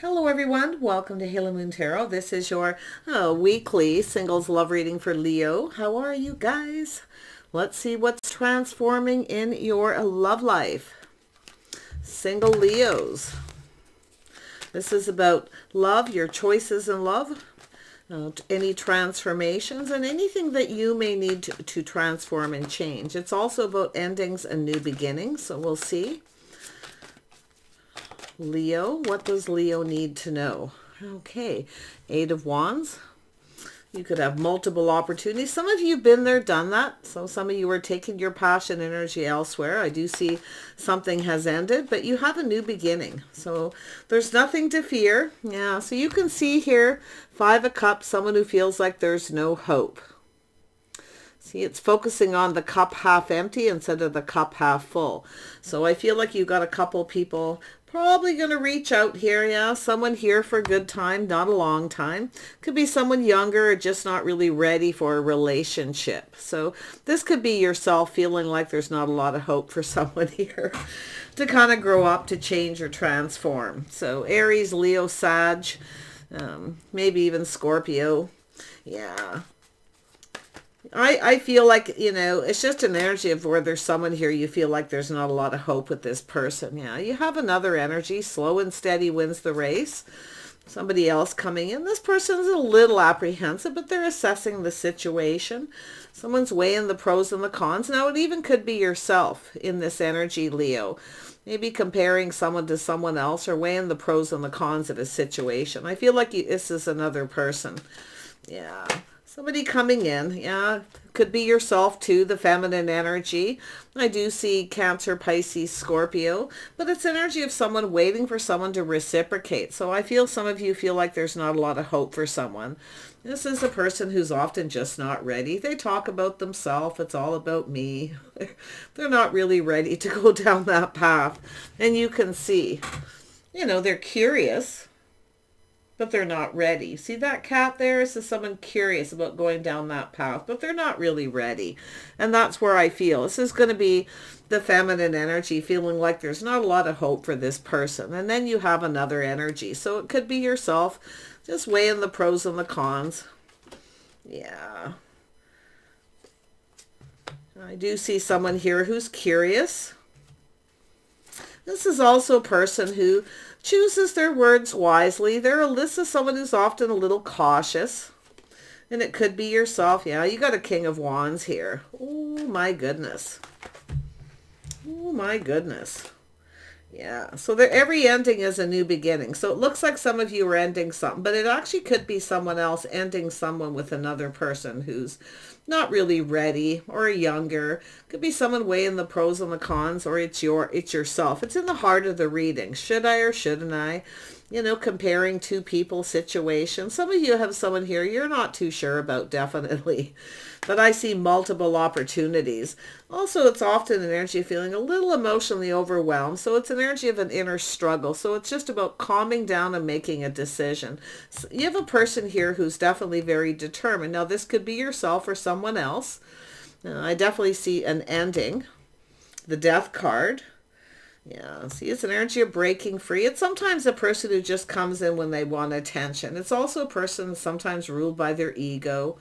Hello everyone, welcome to Halo Moon Tarot. This is your weekly singles love reading for Leo. How are you guys? Let's see what's transforming in your love life. Single Leos. This is about love, your choices in love, any transformations, and anything that you may need to transform and change. It's also about endings and new beginnings, so we'll see. Leo, what does Leo need to know? Okay, Eight of Wands. You could have multiple opportunities. Some of you have been there, done that. So some of you are taking your passion energy elsewhere. I do see something has ended, but you have a new beginning. So there's nothing to fear. Yeah, so you can see here, Five of Cups, someone who feels like there's no hope. See, it's focusing on the cup half empty instead of the cup half full. So I feel like you got a couple people probably going to reach out here. Yeah, someone here for a good time, not a long time. Could be someone younger, just not really ready for a relationship. So this could be yourself feeling like there's not a lot of hope for someone here to kind of grow up, to change or transform. So Aries, Leo, Sag, maybe even Scorpio. Yeah. I feel like, you know, it's just an energy of where there's someone here you feel like there's not a lot of hope with this person. Yeah, you have another energy. Slow and steady wins the race. Somebody else coming in. This person's a little apprehensive, but they're assessing the situation. Someone's weighing the pros and the cons. Now, it even could be yourself in this energy, Leo. Maybe comparing someone to someone else or weighing the pros and the cons of a situation. I feel like this is another person. Yeah. Somebody coming in, yeah, could be yourself too, the feminine energy. I do see Cancer, Pisces, Scorpio, but it's energy of someone waiting for someone to reciprocate. So I feel some of you feel like there's not a lot of hope for someone. This is a person who's often just not ready. They talk about themselves. It's all about me. They're not really ready to go down that path. And you can see, you know, they're curious, but they're not ready. See that cat there? This is someone curious about going down that path, but they're not really ready. And that's where I feel. This is going to be the feminine energy, feeling like there's not a lot of hope for this person. And then you have another energy. So it could be yourself, just weighing the pros and the cons. Yeah. I do see someone here who's curious. This is also a person who chooses their words wisely. They're a list of someone who's often a little cautious. And it could be yourself. Yeah, you got a King of Wands here. Oh, my goodness. Oh, my goodness. Yeah, so every ending is a new beginning. So it looks like some of you are ending something, but it actually could be someone else ending someone with another person who's not really ready or younger. Could be someone weighing the pros and the cons, or it's yourself. It's in the heart of the reading. Should I or shouldn't I? You know, comparing two people, situations. Some of you have someone here you're not too sure about, definitely. But I see multiple opportunities. Also, it's often an energy of feeling a little emotionally overwhelmed. So it's an energy of an inner struggle. So it's just about calming down and making a decision. So you have a person here who's definitely very determined. Now, this could be yourself or someone else. I definitely see an ending. The Death card. Yeah, see, it's an energy of breaking free. It's sometimes a person who just comes in when they want attention. It's also a person sometimes ruled by their ego.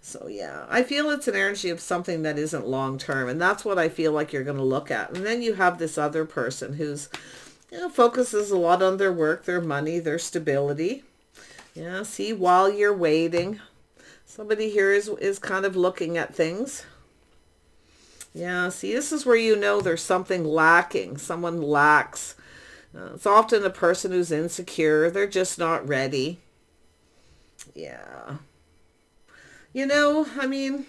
So yeah, I feel it's an energy of something that isn't long term. And that's what I feel like you're going to look at. And then you have this other person who's, you know, focuses a lot on their work, their money, their stability. Yeah, see, while you're waiting, somebody here is kind of looking at things. Yeah, see, this is where you know there's something lacking. Someone lacks. It's often a person who's insecure. They're just not ready. Yeah. You know, I mean,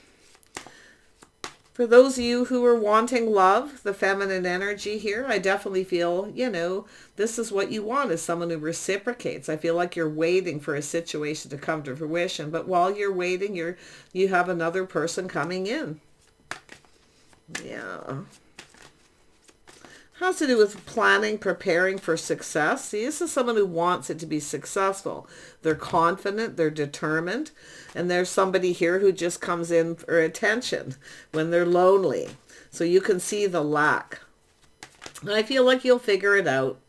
for those of you who are wanting love, the feminine energy here, I definitely feel, you know, this is what you want, is someone who reciprocates. I feel like you're waiting for a situation to come to fruition. But while you're waiting, you have another person coming in. Yeah. Has to do with planning, preparing for success. See, this is someone who wants it to be successful. They're confident, they're determined, and there's somebody here who just comes in for attention when they're lonely. So you can see the lack. I feel like you'll figure it out.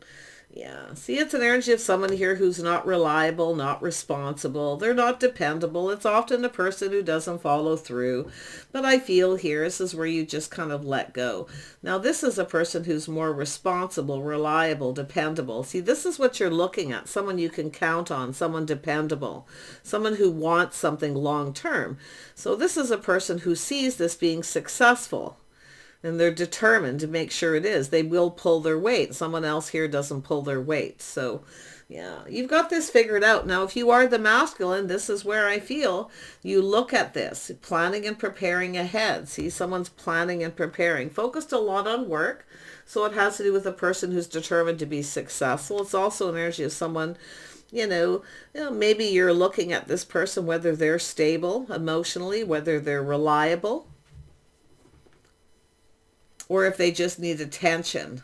Yeah, see, it's an energy of someone here who's not reliable, not responsible. They're not dependable. It's often a person who doesn't follow through. But I feel here, this is where you just kind of let go. Now, this is a person who's more responsible, reliable, dependable. See, this is what you're looking at. Someone you can count on, someone dependable, someone who wants something long term. So this is a person who sees this being successful. And they're determined to make sure it is. They will pull their weight. Someone else here doesn't pull their weight. So, yeah, you've got this figured out. Now, if you are the masculine, this is where I feel you look at this. Planning and preparing ahead. See, someone's planning and preparing. Focused a lot on work. So it has to do with a person who's determined to be successful. It's also an energy of someone, maybe you're looking at this person, whether they're stable emotionally, whether they're reliable, or if they just need attention.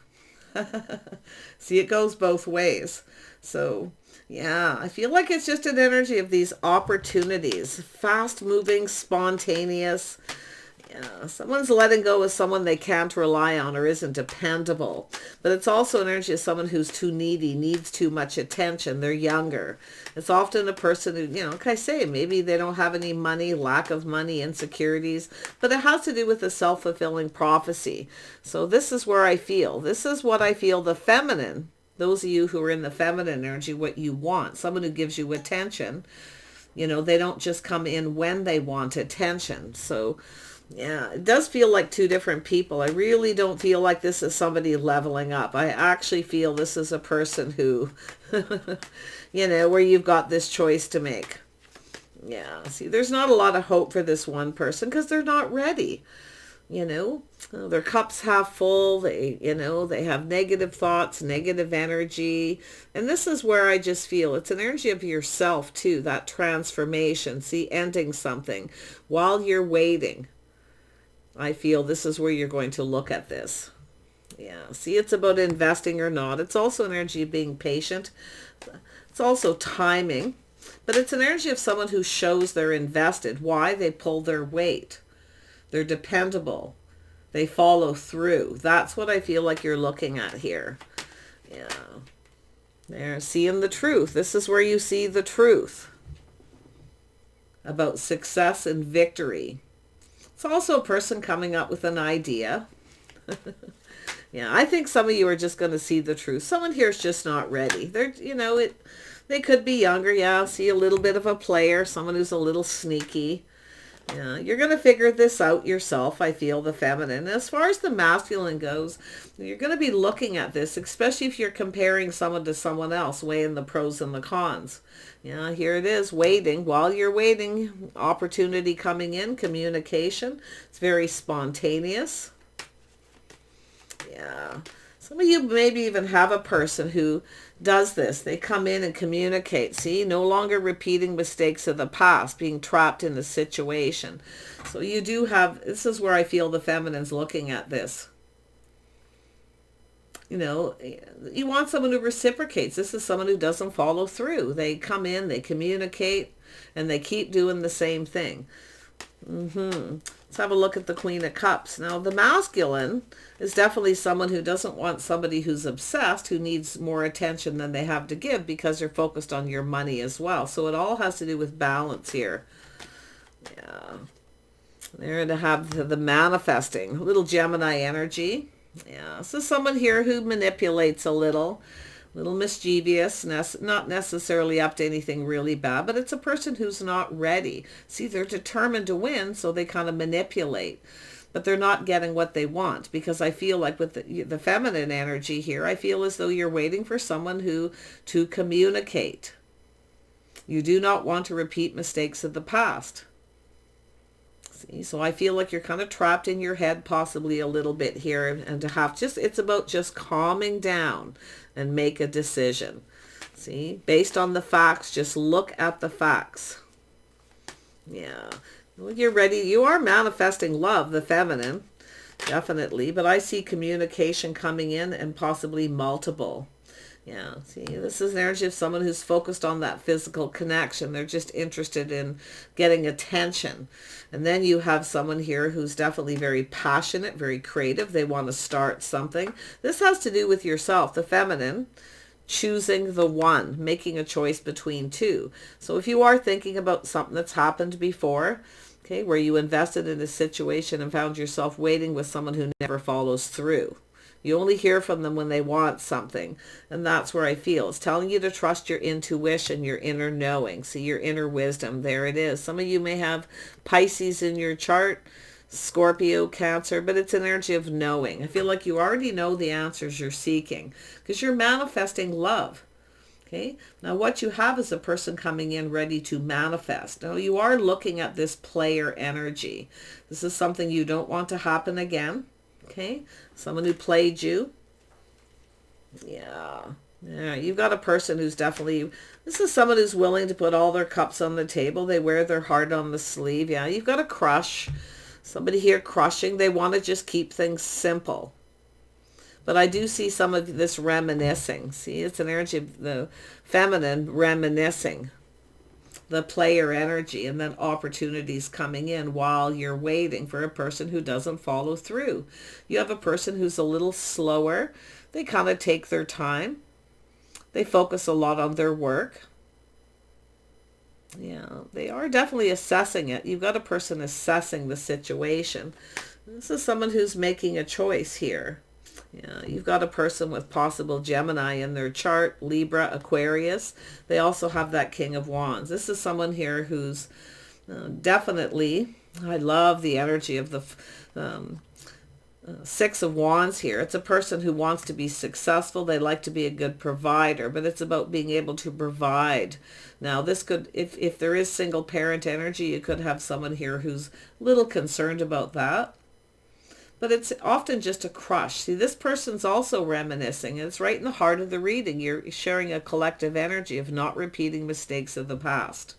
See, it goes both ways. So, yeah, I feel like it's just an energy of these opportunities. Fast-moving, spontaneous. Yeah, someone's letting go of someone they can't rely on or isn't dependable. But it's also an energy of someone who's too needy, needs too much attention. They're younger. It's often a person who, like I say, maybe they don't have any money, lack of money, insecurities. But it has to do with a self-fulfilling prophecy. So this is where I feel. This is what I feel the feminine, those of you who are in the feminine energy, what you want. Someone who gives you attention. They don't just come in when they want attention. So yeah, it does feel like two different people. I really don't feel like this is somebody leveling up. I actually feel this is a person who, where you've got this choice to make. Yeah, see, there's not a lot of hope for this one person because they're not ready. Their cup's half full. They have negative thoughts, negative energy. And this is where I just feel it's an energy of yourself too, that transformation. See, ending something while you're waiting. I feel this is where you're going to look at this. Yeah, see, it's about investing or not. It's also an energy of being patient. It's also timing. But it's an energy of someone who shows they're invested. Why? They pull their weight. They're dependable. They follow through. That's what I feel like you're looking at here. Yeah. There, seeing the truth. This is where you see the truth about success and victory. It's also a person coming up with an idea. Yeah, I think some of you are just going to see the truth. Someone here is just not ready. They could be younger. Yeah, see a little bit of a player, someone who's a little sneaky. Yeah, you're going to figure this out yourself, I feel, the feminine. As far as the masculine goes, you're going to be looking at this, especially if you're comparing someone to someone else, weighing the pros and the cons. Yeah, here it is, waiting. While you're waiting, opportunity coming in, communication. It's very spontaneous. Yeah. Some of you maybe even have a person who does this. They come in and communicate. See, no longer repeating mistakes of the past, being trapped in the situation. So you do have, this is where I feel the feminine's looking at this. You want someone who reciprocates. This is someone who doesn't follow through. They come in, they communicate, and they keep doing the same thing. Let's have a look at the Queen of Cups. Now, the masculine is definitely someone who doesn't want somebody who's obsessed, who needs more attention than they have to give because they're focused on your money as well. So it all has to do with balance here. Yeah. There to have the manifesting. A little Gemini energy. Yeah. So someone here who manipulates a little mischievous, not necessarily up to anything really bad, but it's a person who's not ready. See, they're determined to win, so they kind of manipulate, but they're not getting what they want, because I feel like with the feminine energy here, I feel as though you're waiting for someone to communicate. You do not want to repeat mistakes of the past. See, so I feel like you're kind of trapped in your head possibly a little bit here, and to have it's about just calming down and make a decision. See, based on the facts, just look at the facts. Yeah, when you're ready, you are manifesting love, the feminine, definitely, but I see communication coming in and possibly multiple. Yeah, see, this is an energy of someone who's focused on that physical connection. They're just interested in getting attention. And then you have someone here who's definitely very passionate, very creative. They want to start something. This has to do with yourself, the feminine. choosing the one, making a choice between two. So if you are thinking about something that's happened before, okay, where you invested in a situation and found yourself waiting with someone who never follows through. You only hear from them when they want something. And that's where I feel. It's telling you to trust your intuition, your inner knowing. See, your inner wisdom. There it is. Some of you may have Pisces in your chart, Scorpio, Cancer, but it's an energy of knowing. I feel like you already know the answers you're seeking because you're manifesting love. Okay. Now what you have is a person coming in ready to manifest. Now you are looking at this player energy. This is something you don't want to happen again. Okay. Someone who played you. Yeah. Yeah. You've got a person who's definitely, this is someone who's willing to put all their cups on the table. They wear their heart on the sleeve. Yeah. You've got a crush. Somebody here crushing. They want to just keep things simple. But I do see some of this reminiscing. See, it's an energy of the feminine reminiscing. The player energy, and then opportunities coming in while you're waiting for a person who doesn't follow through. You have a person who's a little slower. They kind of take their time. They focus a lot on their work. Yeah, they are definitely assessing it. You've got a person assessing the situation. This is someone who's making a choice here. Yeah, you've got a person with possible Gemini in their chart, Libra, Aquarius. They also have that King of Wands. This is someone here who's definitely, I love the energy of the Six of Wands here. It's a person who wants to be successful. They like to be a good provider, but it's about being able to provide. Now this could, if there is single parent energy, you could have someone here who's a little concerned about that. But it's often just a crush. See, this person's also reminiscing. And it's right in the heart of the reading. You're sharing a collective energy of not repeating mistakes of the past.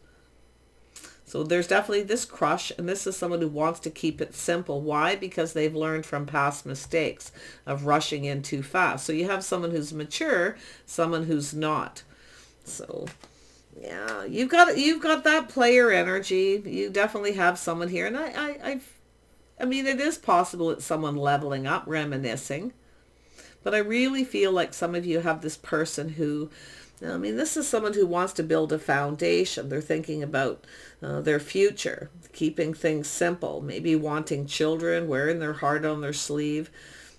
So there's definitely this crush. And this is someone who wants to keep it simple. Why? Because they've learned from past mistakes of rushing in too fast. So you have someone who's mature, someone who's not. So yeah, you've got that player energy. You definitely have someone here. And I mean, it is possible it's someone leveling up, reminiscing. But I really feel like some of you have this person who, I mean, this is someone who wants to build a foundation. They're thinking about their future, keeping things simple, maybe wanting children, wearing their heart on their sleeve.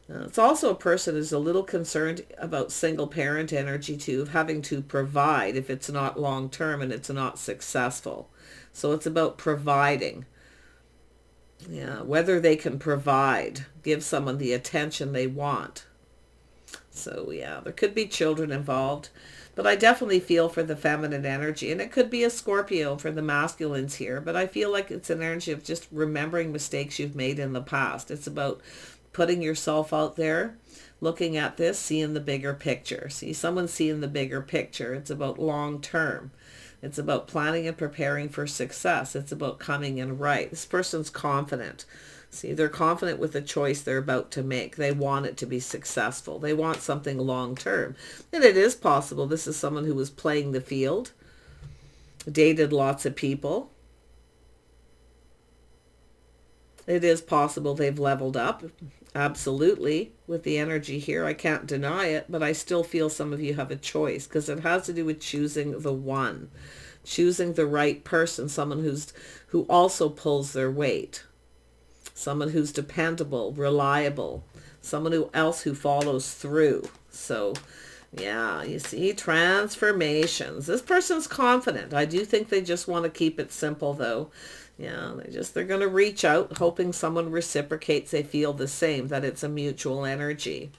It's also a person who's a little concerned about single parent energy too, of having to provide if it's not long term and it's not successful. So it's about providing. Yeah, whether they can provide, give someone the attention they want. So yeah, there could be children involved, but I definitely feel for the feminine energy, and it could be a Scorpio for the masculines here, but I feel like it's an energy of just remembering mistakes you've made in the past. It's about putting yourself out there, looking at this, seeing the bigger picture. See, someone seeing the bigger picture. It's about long term. It's about planning and preparing for success. It's about coming in right. This person's confident. See, they're confident with the choice they're about to make. They want it to be successful. They want something long term. And it is possible this is someone who was playing the field, dated lots of people. It is possible they've leveled up. Absolutely. With the energy here, I can't deny it, but I still feel some of you have a choice because it has to do with choosing the one, choosing the right person, someone who also pulls their weight, someone who's dependable, reliable, someone else who follows through. So yeah, you see, transformations. This person's confident. I do think they just want to keep it simple though. Yeah, they're going to reach out, hoping someone reciprocates. They feel the same, that it's a mutual energy.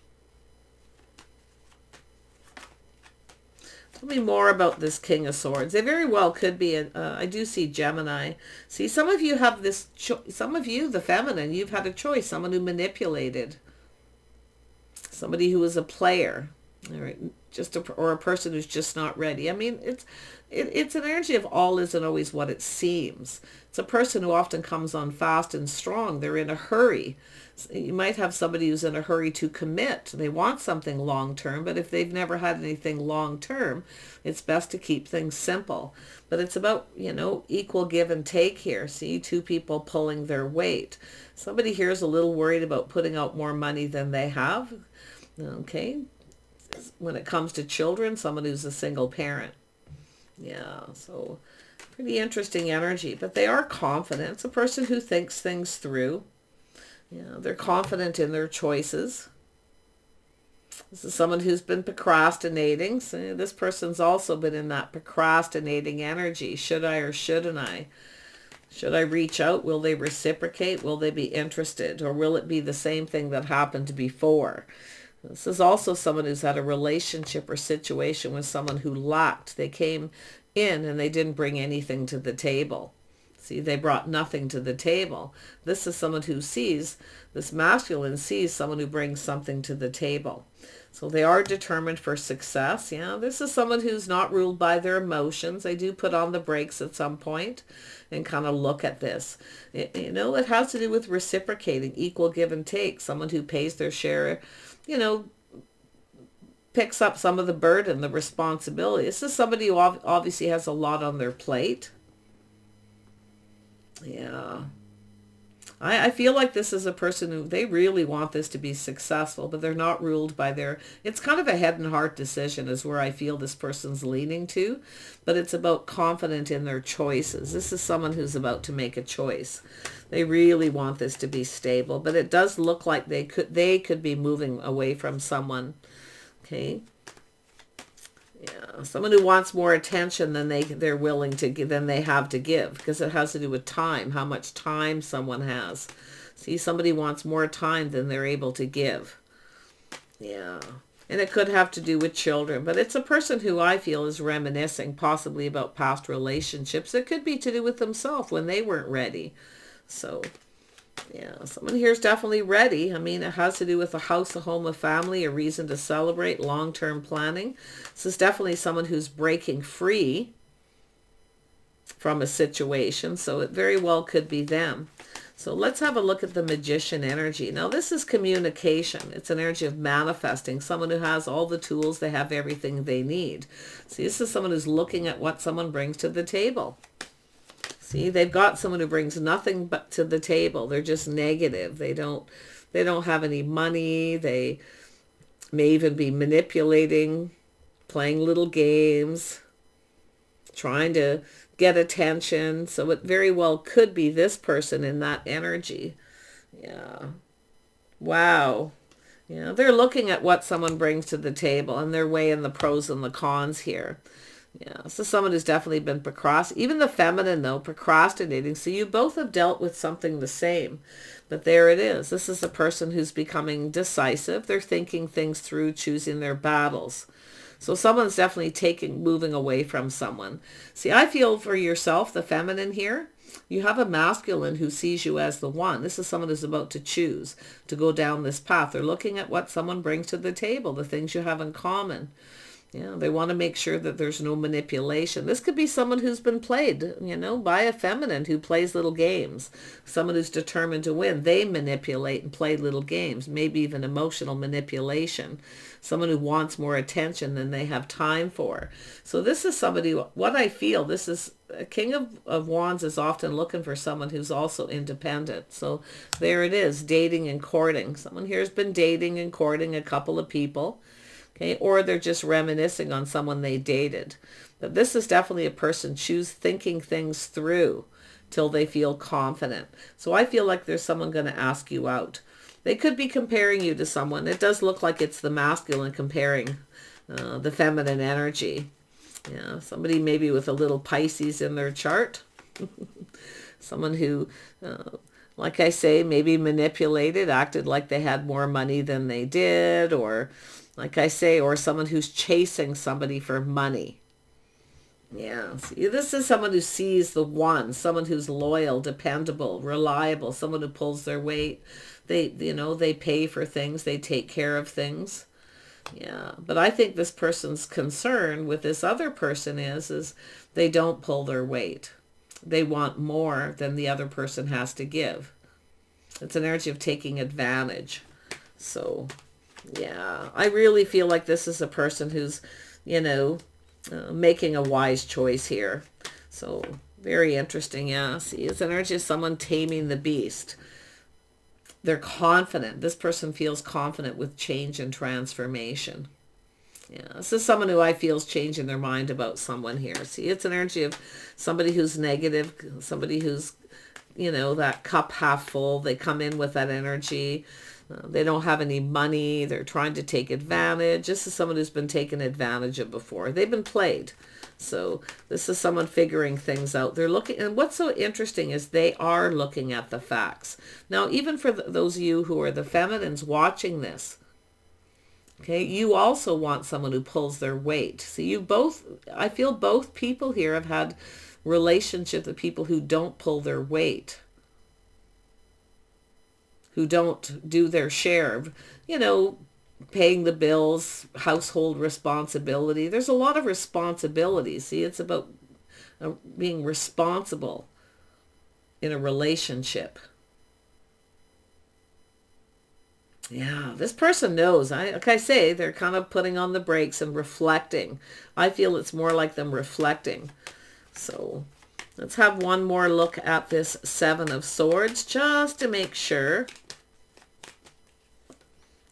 Tell me more about this King of Swords. They very well could be, I do see Gemini. See, some of you have this, some of you, the feminine, you've had a choice. Someone who manipulated. Somebody who is a player. All right, or a person who's just not ready. I mean, it's an energy of all isn't always what it seems. It's a person who often comes on fast and strong. They're in a hurry. You might have somebody who's in a hurry to commit. They want something long term, but if they've never had anything long term, it's best to keep things simple. But it's about, equal give and take here. See, two people pulling their weight. Somebody here is a little worried about putting out more money than they have. Okay. when it comes to children, someone who's a single parent. Yeah, so pretty interesting energy. But they are confident. It's a person who thinks things through. Yeah, they're confident in their choices. This is someone who's been procrastinating. So this person's also been in that procrastinating energy. Should I or shouldn't I? Should I reach out? Will they reciprocate? Will they be interested? Or will it be the same thing that happened before? This is also someone who's had a relationship or situation with someone who lacked. They came in and they didn't bring anything to the table. See, they brought nothing to the table. This is someone who sees, this masculine sees someone who brings something to the table. So they are determined for success. Yeah, this is someone who's not ruled by their emotions. They do put on the brakes at some point and kind of look at this. You know, it has to do with reciprocating, equal give and take. Someone who pays their share, you know, picks up some of the burden, the responsibility. This is somebody who obviously has a lot on their plate. Yeah. I feel like this is a person who, they really want this to be successful, but they're not ruled by their, it's kind of a head and heart decision is where I feel this person's leaning to, but it's about confident in their choices. This is someone who's about to make a choice. They really want this to be stable, but it does look like they could be moving away from someone. Okay. Yeah, someone who wants more attention than they're willing to give, than they have to give, because it has to do with time, how much time someone has. See, somebody wants more time than they're able to give. Yeah, and it could have to do with children, but it's a person who I feel is reminiscing possibly about past relationships. It could be to do with themselves when they weren't ready. So yeah, someone here is definitely ready. I mean, it has to do with a house, a home, a family, a reason to celebrate, long-term planning. This is definitely someone who's breaking free from a situation, so it very well could be them. So let's have a look at the Magician energy. Now, this is communication. It's an energy of manifesting. Someone who has all the tools, they have everything they need. See, this is someone who's looking at what someone brings to the table. See, they've got someone who brings nothing but to the table. They're just negative. They don't have any money. They may even be manipulating, playing little games, trying to get attention. So it very well could be this person in that energy. Yeah. Wow. Yeah, they're looking at what someone brings to the table and they're weighing the pros and the cons here. Yeah, so someone who's definitely been procrastinating. Even the feminine, though, procrastinating. So you both have dealt with something the same. But there it is. This is a person who's becoming decisive. They're thinking things through, choosing their battles. So someone's definitely moving away from someone. See, I feel for yourself, the feminine here, you have a masculine who sees you as the one. This is someone who's about to choose to go down this path. They're looking at what someone brings to the table, the things you have in common. Yeah, they want to make sure that there's no manipulation. This could be someone who's been played, you know, by a feminine who plays little games. Someone who's determined to win. They manipulate and play little games, maybe even emotional manipulation. Someone who wants more attention than they have time for. So this is somebody, what I feel, this is, a King of Wands is often looking for someone who's also independent. So there it is, dating and courting. Someone here has been dating and courting a couple of people. Okay, or they're just reminiscing on someone they dated. But this is definitely a person thinking things through till they feel confident. So I feel like there's someone going to ask you out. They could be comparing you to someone. It does look like it's the masculine comparing the feminine energy. Yeah, somebody maybe with a little Pisces in their chart. Someone who, like I say, maybe manipulated, acted like they had more money than they did, or like I say, or someone who's chasing somebody for money. Yeah, see, this is someone who sees the one, someone who's loyal, dependable, reliable, someone who pulls their weight. They pay for things, they take care of things. Yeah, but I think this person's concern with this other person is they don't pull their weight. They want more than the other person has to give. It's an energy of taking advantage. So yeah, I really feel like this is a person who's, making a wise choice here. So very interesting. Yeah, see, it's an energy of someone taming the beast. They're confident. This person feels confident with change and transformation. Yeah, this is someone who I feel is changing their mind about someone here. See, it's an energy of somebody who's negative, somebody who's, you know, that cup half full. They come in with that energy. They don't have any money. They're trying to take advantage. This is someone who's been taken advantage of before. They've been played. So this is someone figuring things out. They're looking, and what's so interesting is they are looking at the facts. Now, even for those of you who are the feminines watching this, okay, you also want someone who pulls their weight. So you both, I feel both people here have had relationships with people who don't pull their weight, who don't do their share of, you know, paying the bills, household responsibility. There's a lot of responsibility. See, it's about being responsible in a relationship. Yeah, this person knows. Like I say, they're kind of putting on the brakes and reflecting. I feel it's more like them reflecting. So let's have one more look at this Seven of Swords just to make sure.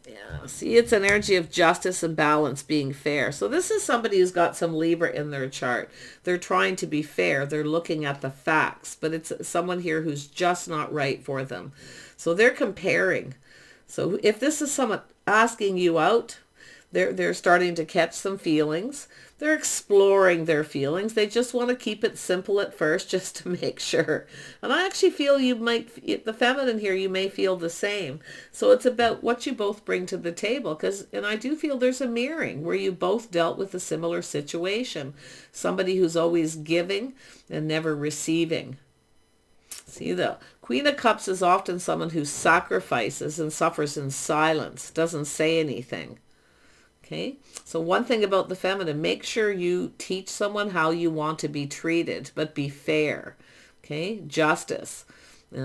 Yeah, see, it's an energy of justice and balance, being fair. So this is somebody who's got some Libra in their chart. They're trying to be fair. They're looking at the facts, but it's someone here who's just not right for them. So they're comparing. So if this is someone asking you out, they're starting to catch some feelings. They're exploring their feelings. They just want to keep it simple at first just to make sure. And I actually feel you might, the feminine here, you may feel the same. So it's about what you both bring to the table. And I do feel there's a mirroring where you both dealt with a similar situation. Somebody who's always giving and never receiving. See, the Queen of Cups is often someone who sacrifices and suffers in silence, doesn't say anything. Okay, so one thing about the feminine, make sure you teach someone how you want to be treated, but be fair. Okay, justice.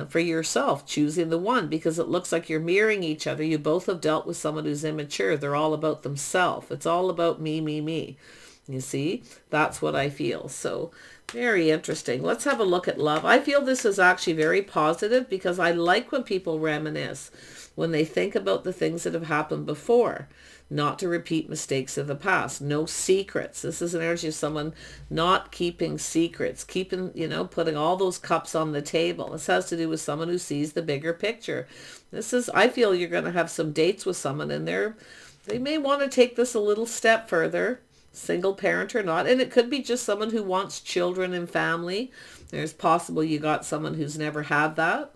For yourself, choosing the one, because it looks like you're mirroring each other. You both have dealt with someone who's immature. They're all about themselves. It's all about me, me, me. You see, that's what I feel. So very interesting. Let's have a look at love. I feel this is actually very positive because I like when people reminisce, when they think about the things that have happened before, not to repeat mistakes of the past. No secrets. This is an energy of someone not keeping secrets, keeping, you know, putting all those cups on the table. This has to do with someone who sees the bigger picture. This is, I feel you're going to have some dates with someone and they may want to take this a little step further, single parent or not. And it could be just someone who wants children and family. There's possible you got someone who's never had that.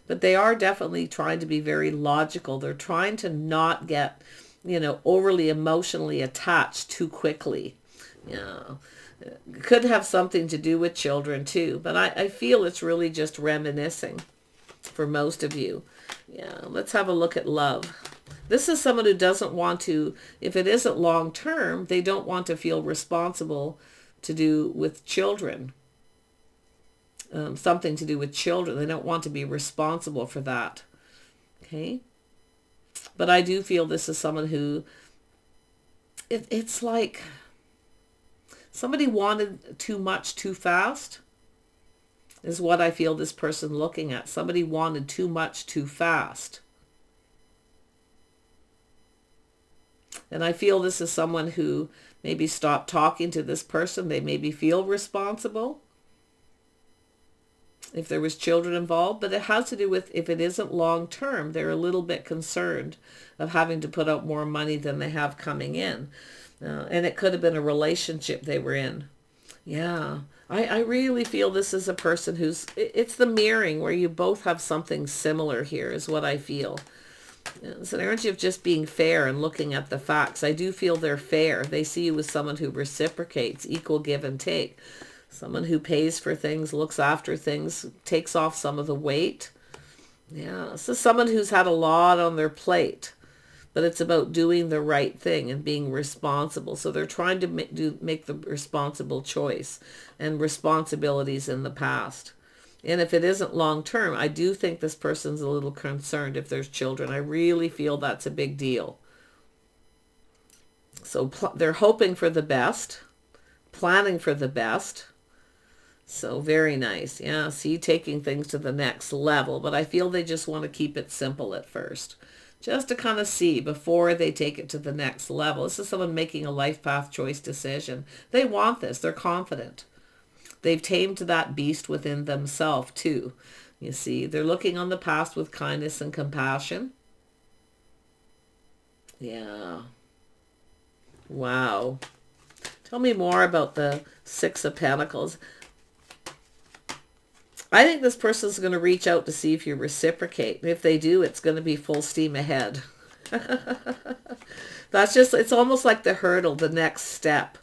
But they are definitely trying to be very logical. They're trying to not get, you know, overly emotionally attached too quickly. Yeah, it could have something to do with children too, but I feel it's really just reminiscing for most of you. Yeah, let's have a look at love. This is someone who doesn't want to, if it isn't long term, they don't want to feel responsible to do with children. Something to do with children. They don't want to be responsible for that. Okay. But I do feel this is someone who, it's like somebody wanted too much too fast is what I feel this person looking at. Somebody wanted too much too fast. And I feel this is someone who maybe stopped talking to this person. They maybe feel responsible if there was children involved, but it has to do with if it isn't long term, they're a little bit concerned of having to put out more money than they have coming in. And it could have been a relationship they were in. Yeah, I really feel this is a person who's, it's the mirroring where you both have something similar here is what I feel. It's an energy of just being fair and looking at the facts. I do feel they're fair. They see you as someone who reciprocates, equal give and take. Someone who pays for things, looks after things, takes off some of the weight. Yeah, this is someone who's had a lot on their plate, but it's about doing the right thing and being responsible. So they're trying to make the responsible choice and responsibilities in the past. And if it isn't long term, I do think this person's a little concerned if there's children. I really feel that's a big deal. So they're hoping for the best, planning for the best. So very nice. Yeah, see, taking things to the next level. But I feel they just want to keep it simple at first. just to kind of see before they take it to the next level. This is someone making a life path choice decision. They want this. They're confident. They've tamed that beast within themselves too. You see, they're looking on the past with kindness and compassion. Yeah. Wow. Tell me more about the Six of Pentacles. I think this person's going to reach out to see if you reciprocate. And if they do, it's going to be full steam ahead. That's just, it's almost like the hurdle, the next step.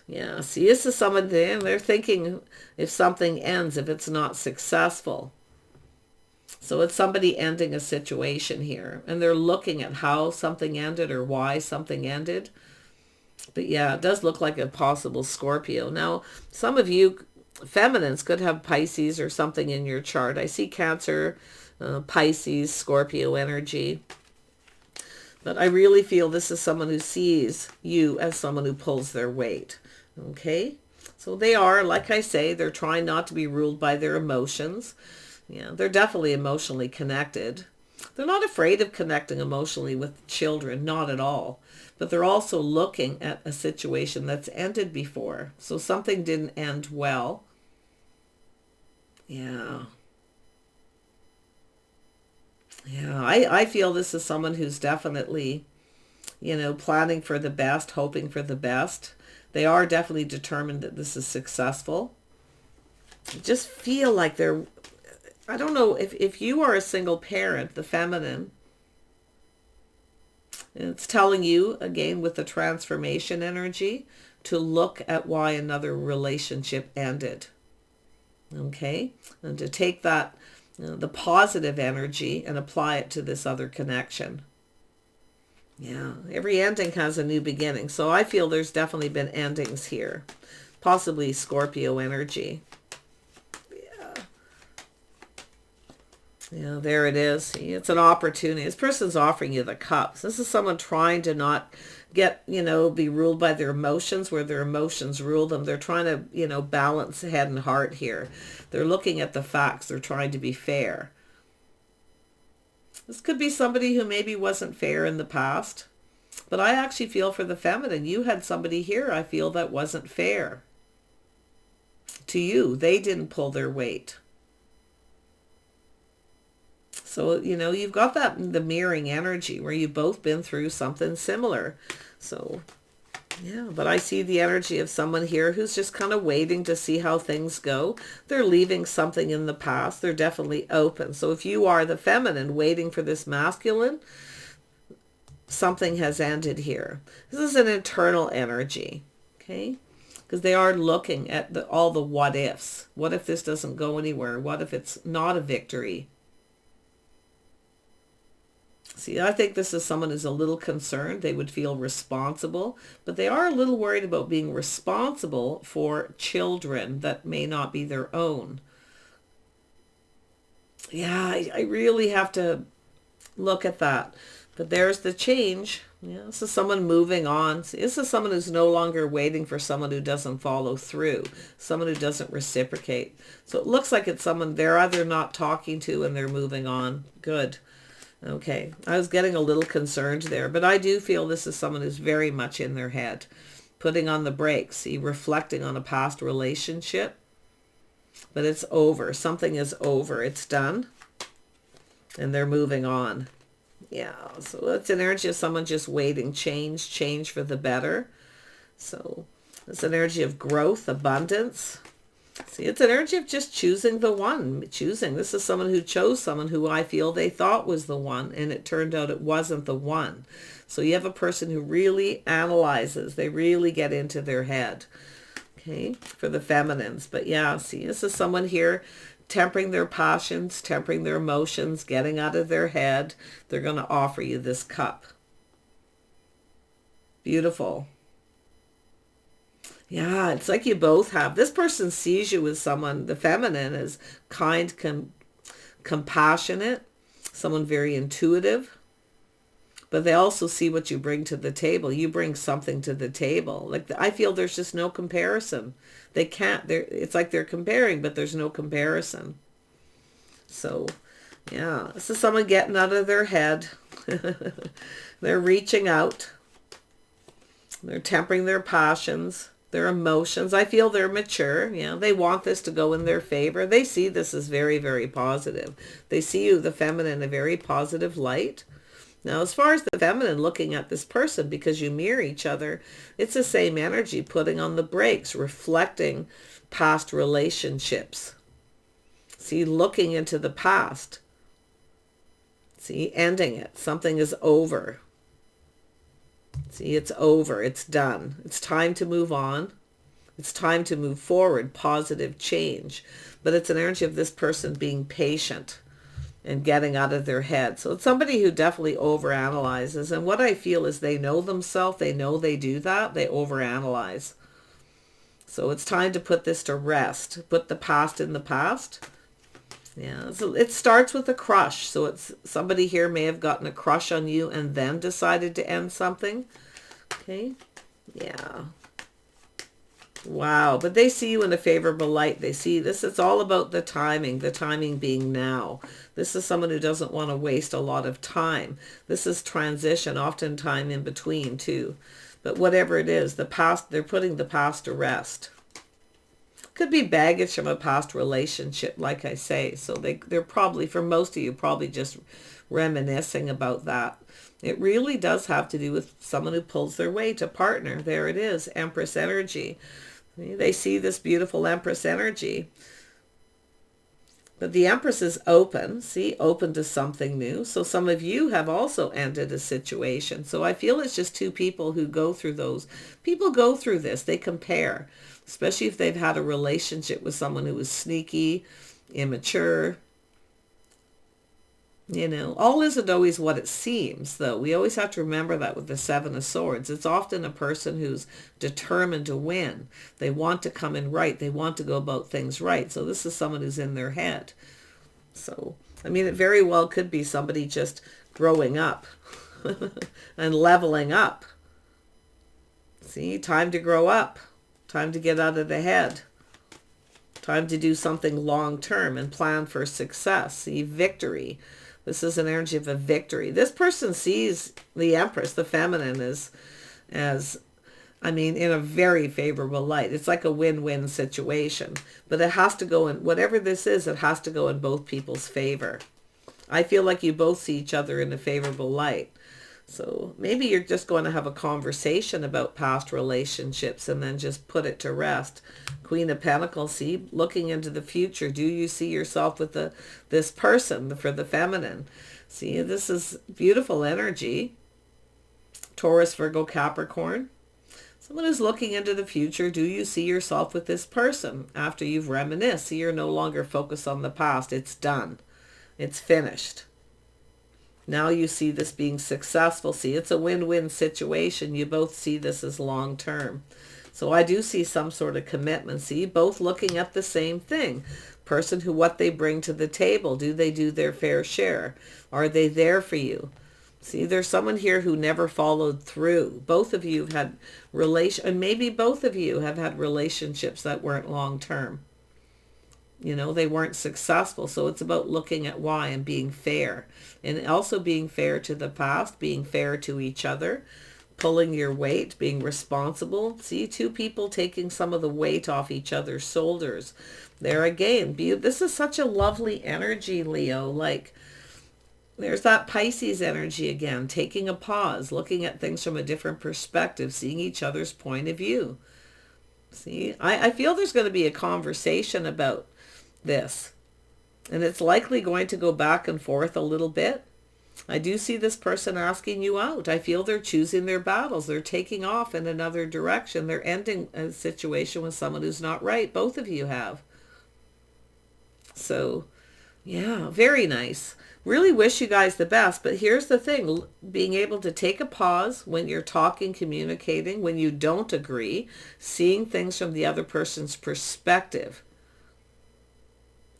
Yeah, see, this is someone, they're thinking if something ends, if it's not successful. So it's somebody ending a situation here. And they're looking at how something ended or why something ended. But yeah, it does look like a possible Scorpio. Now, some of you feminines could have Pisces or something in your chart. I see Cancer, Pisces, Scorpio energy. But I really feel this is someone who sees you as someone who pulls their weight. Okay? So they are, like I say, they're trying not to be ruled by their emotions. Yeah, they're definitely emotionally connected. They're not afraid of connecting emotionally with children, not at all. But they're also looking at a situation that's ended before. So something didn't end well. Yeah. Yeah, I feel this is someone who's definitely, you know, planning for the best, hoping for the best. They are definitely determined that this is successful. I just feel like they're, I don't know, if you are a single parent, the feminine, it's telling you, again, with the transformation energy, to look at why another relationship ended. Okay? And to take that, the positive energy, and apply it to this other connection. Yeah, every ending has a new beginning. So I feel there's definitely been endings here. Possibly Scorpio energy. Yeah, there it is. See, it's an opportunity. This person's offering you the cups. This is someone trying to not get, you know, be ruled by their emotions, where their emotions rule them. They're trying to, you know, balance head and heart here. They're looking at the facts. They're trying to be fair. This could be somebody who maybe wasn't fair in the past. But I actually feel for the feminine, you had somebody here, I feel, that wasn't fair to you. They didn't pull their weight. So, you know, you've got that, the mirroring energy where you've both been through something similar. So, yeah, but I see the energy of someone here who's just kind of waiting to see how things go. They're leaving something in the past. They're definitely open. So if you are the feminine waiting for this masculine, something has ended here. This is an internal energy, okay? Because they are looking at all the what ifs. What if this doesn't go anywhere? What if it's not a victory? See, I think this is someone who's a little concerned. They would feel responsible, but they are a little worried about being responsible for children that may not be their own. Yeah, I really have to look at that. But there's the change. Yeah, this is someone moving on. See, this is someone who's no longer waiting for someone who doesn't follow through, someone who doesn't reciprocate. So it looks like it's someone they're either not talking to and they're moving on. Good. Okay, I was getting a little concerned there, but I do feel this is someone who's very much in their head, putting on the brakes, see, reflecting on a past relationship, but it's over. Something is over. It's done, and they're moving on. Yeah, so it's an energy of someone just waiting, change for the better. So it's an energy of growth, abundance. See, it's an energy of just choosing the one, choosing. This is someone who chose someone who I feel they thought was the one, and it turned out it wasn't the one. So you have a person who really analyzes. They really get into their head, okay, for the feminines. But yeah, see, this is someone here tempering their passions, tempering their emotions, getting out of their head. They're going to offer you this cup. Beautiful. Yeah, it's like you both have. This person sees you as someone, the feminine, as kind, compassionate, someone very intuitive. But they also see what you bring to the table. You bring something to the table. Like, I feel there's just no comparison. They can't, it's like they're comparing, but there's no comparison. So, Yeah, this is someone getting out of their head. They're reaching out. They're tempering their passions, their emotions. I feel they're mature. Yeah, they want this to go in their favor. They see this as very, very positive. They see you, the feminine, in a very positive light. Now, as far as the feminine looking at this person, because you mirror each other, it's the same energy, putting on the brakes, reflecting past relationships. See, looking into the past. See, ending it. Something is over. See, it's over. It's done. It's time to move on. It's time to move forward. Positive change. But it's an energy of this person being patient and getting out of their head. So it's somebody who definitely overanalyzes. And what I feel is they know themselves. They know they do that. They overanalyze. So it's time to put this to rest. Put the past in the past. Yeah, so it starts with a crush. So it's somebody here may have gotten a crush on you and then decided to end something. Okay. Yeah. Wow. But they see you in a favorable light. They see this. It's all about the timing being now. This is someone who doesn't want to waste a lot of time. This is transition, often time in between too. But whatever it is, the past, they're putting the past to rest. Could be baggage from a past relationship, like I say. So they're probably, for most of you, probably just reminiscing about that. It really does have to do with someone who pulls their weight, a partner. There it is, Empress energy. They see this beautiful Empress energy. But the Empress is open, see, open to something new. So some of you have also ended a situation. So I feel it's just two people who go through those. People go through this. They compare, especially if they've had a relationship with someone who was sneaky, immature. You know, all isn't always what it seems, though. We always have to remember that with the Seven of Swords. It's often a person who's determined to win. They want to come in right. They want to go about things right. So this is someone who's in their head. So, I mean, it very well could be somebody just growing up and leveling up. See, time to grow up. Time to get out of the head. Time to do something long-term and plan for success. See, victory. This is an energy of a victory. This person sees the Empress, the feminine, as I mean, in a very favorable light. It's like a win-win situation. But it has to go in, whatever this is, it has to go in both people's favor. I feel like you both see each other in a favorable light. So maybe you're just going to have a conversation about past relationships and then just put it to rest. Queen of Pentacles, see, looking into the future. Do you see yourself with this person for the feminine? See, this is beautiful energy. Taurus, Virgo, Capricorn. Someone who's looking into the future. Do you see yourself with this person after you've reminisced? See, you're no longer focused on the past. It's done. It's finished. Now you see this being successful. See, it's a win-win situation. You both see this as long-term. So I do see some sort of commitment. See, both looking at the same thing. Person who, what they bring to the table. Do they do their fair share? Are they there for you? See, there's someone here who never followed through. Both of you have had and maybe both of you have had relationships that weren't long-term. You know, they weren't successful. So it's about looking at why and being fair. And also being fair to the past, being fair to each other, pulling your weight, being responsible. See, two people taking some of the weight off each other's shoulders. There again, this is such a lovely energy, Leo. Like, there's that Pisces energy again, taking a pause, looking at things from a different perspective, seeing each other's point of view. See, I feel there's going to be a conversation about this, and it's likely going to go back and forth a little bit. I do see this person asking you out. I feel they're choosing their battles. They're taking off in another direction. They're ending a situation with someone who's not right. Both of you have. So, yeah, very nice. Really wish you guys the best. But here's the thing. Being able to take a pause when you're talking, communicating, when you don't agree, seeing things from the other person's perspective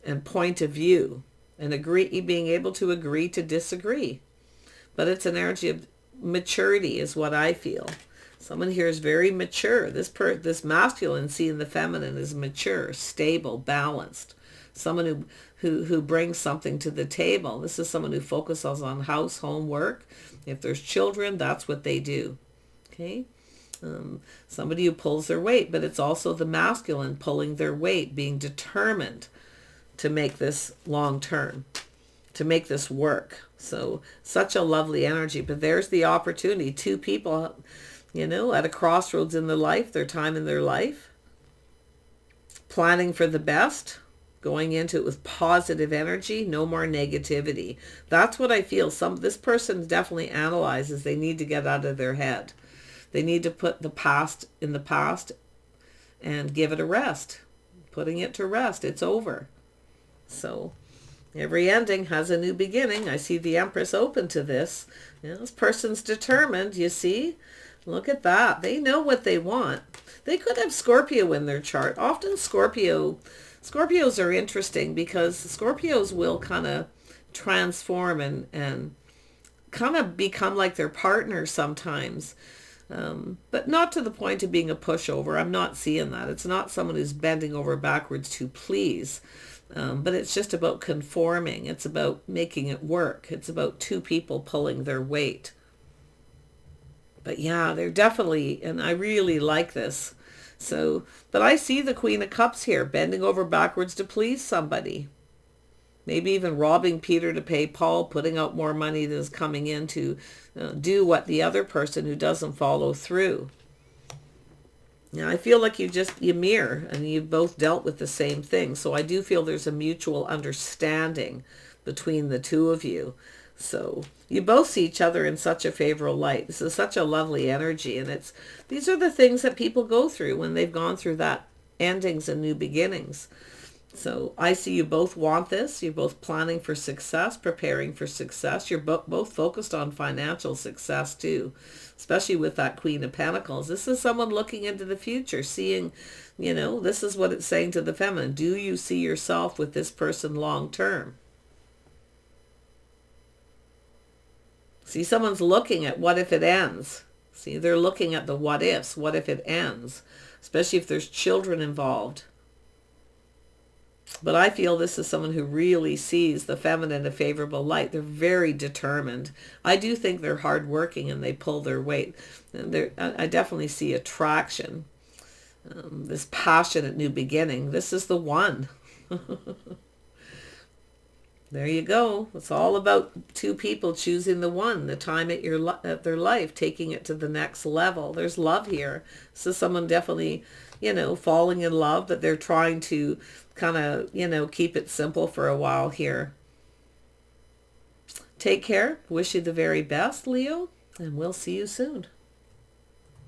and point of view, and being able to agree to disagree. But it's an energy of maturity is what I feel. Someone here is very mature. This masculine seeing the feminine is mature, stable, balanced. someone who brings something to the table. This is someone who focuses on house, home, work. If there's children, that's what they do. Okay. Somebody who pulls their weight, but it's also the masculine pulling their weight, being determined to make this long term, to make this work. So such a lovely energy. But there's the opportunity. Two people, you know, at a crossroads in their time in their life, planning for the best, going into it with positive energy, no more negativity. That's what I feel. This person definitely analyzes. They need to get out of their head. They need to put the past in the past and give it a rest. Putting it to rest. It's over. So every ending has a new beginning. I see the Empress open to this. You know, this person's determined, you see. Look at that. They know what they want. They could have Scorpio in their chart. Often Scorpios are interesting because Scorpios will kind of transform and kind of become like their partner sometimes. But not to the point of being a pushover. I'm not seeing that. It's not someone who's bending over backwards to please. But it's just about conforming. It's about making it work. It's about two people pulling their weight. But yeah, they're definitely, and I really like this. So, but I see the Queen of Cups here, bending over backwards to please somebody. Maybe even robbing Peter to pay Paul, putting out more money than is coming in to do what the other person who doesn't follow through. Now, I feel like you mirror and you've both dealt with the same thing. So I do feel there's a mutual understanding between the two of you. So you both see each other in such a favorable light. This is such a lovely energy. And these are the things that people go through when they've gone through that endings and new beginnings. So I see you both want this. You're both planning for success, preparing for success. You're both focused on financial success too, especially with that Queen of Pentacles. This is someone looking into the future, seeing, you know, this is what it's saying to the feminine. Do you see yourself with this person long term? See, someone's looking at what if it ends. See, they're looking at the what ifs. What if it ends? Especially if there's children involved. But I feel this is someone who really sees the feminine in a favorable light. They're very determined. I do think they're hardworking and they pull their weight. I definitely see attraction. This passionate new beginning. This is the one. There you go. It's all about two people choosing the one, the time at their life, taking it to the next level. There's love here. This is someone definitely, you know, falling in love, but they're trying to kind of, you know, keep it simple for a while here. Take care. Wish you the very best, Leo, and we'll see you soon.